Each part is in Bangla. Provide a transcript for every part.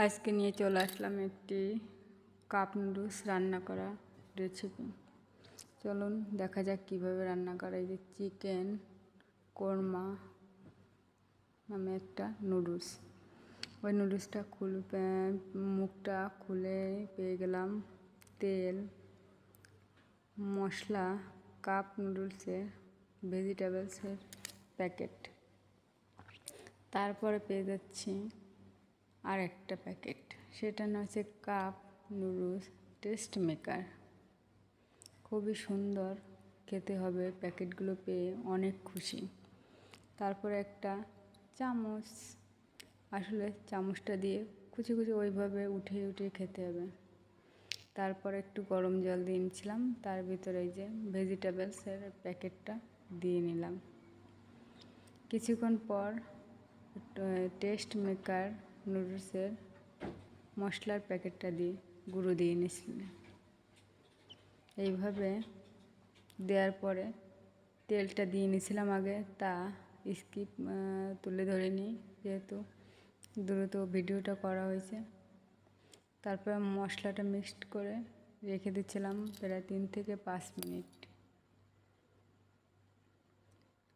আজকে নিয়ে চলে আসলাম একটি কাপ নুডলস রান্না করা রেসিপি। চলুন দেখা যাক কীভাবে রান্না করা। এই যে চিকেন কোরমা নামে একটা নুডলস, ওই নুডলসটা মুখটা খুলে পেয়ে গেলাম তেল, মশলা, কাপ নুডলসের ভেজিটেবলসের প্যাকেট, তারপরে পেয়ে যাচ্ছি আর একটা প্যাকেট, সেটা না হচ্ছে কাপ নুডলস টেস্ট মেকার। খুবই সুন্দর খেতে হবে, প্যাকেটগুলো পেয়ে অনেক খুশি। তারপরে একটা চামচ, আসলে চামচটা দিয়ে কুচি কুচি ওইভাবে উঠিয়ে উঠিয়ে খেতে হবে। তারপর একটু গরম জল দিয়ে নিচ্ছিলাম, তার ভিতরে এই যে ভেজিটেবলসের প্যাকেটটা দিয়ে নিলাম। কিছুক্ষণ পর টেস্ট মেকার নুডলসের মশলার প্যাকেটটা দিয়ে গুঁড়ো দিয়ে নিয়েছিলাম। এইভাবে দেওয়ার পরে তেলটা দিয়ে নিয়েছিলাম আগে, তা স্কিপ তুলে ধরিনি যেহেতু দ্রুত ভিডিওটা করা হয়েছে। তারপর মশলাটা মিক্সড করে রেখে দিচ্ছিলাম প্রায় 3 থেকে 5 মিনিট।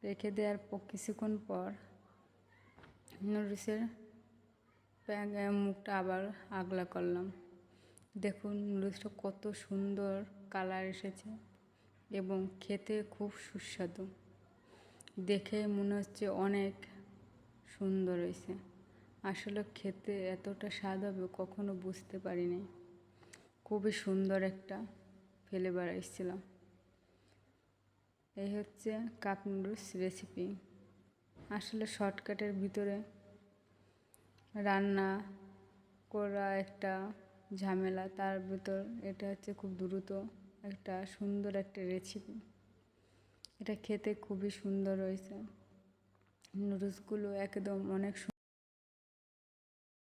রেখে দেওয়ার কিছুক্ষণ পর নুডলসের মুখটা আবার আগলা করলাম। দেখুন নুডলসটা কত সুন্দর কালার এসেছে এবং খেতে খুব সুস্বাদু, দেখে মনে হচ্ছে অনেক সুন্দর হয়েছে। আসলে খেতে এতটা স্বাদ হবে কখনো বুঝতে পারিনি। খুবই সুন্দর একটা ফ্লেভার এসেছিল। এই হচ্ছে কাপ নুডলস রেসিপি। আসলে শর্টকাটের ভিতরে রান্না করা একটা ঝামেলা, তার ভিতর এটা হচ্ছে খুব দ্রুত একটা সুন্দর একটা রেসিপি। এটা খেতে খুবই সুন্দর হয়েছে। নুডলসগুলো একদম অনেক